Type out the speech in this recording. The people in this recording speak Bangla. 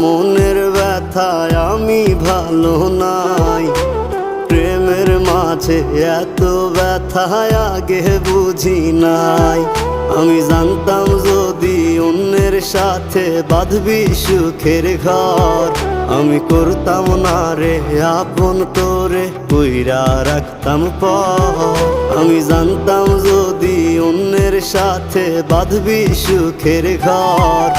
মনের ব্যথায় আমি ভালো নাই। প্রেমের মাঝে এত ব্যথায় আগে বুঝি নাই। আমি জানতাম যদি অন্যের সাথে বাঁধবি সুখের ঘর, আমি করতাম না রে আপন করে কইরা রাখতাম পর। আমি জানতাম যদি অন্যের সাথে বাঁধবি সুখের ঘর,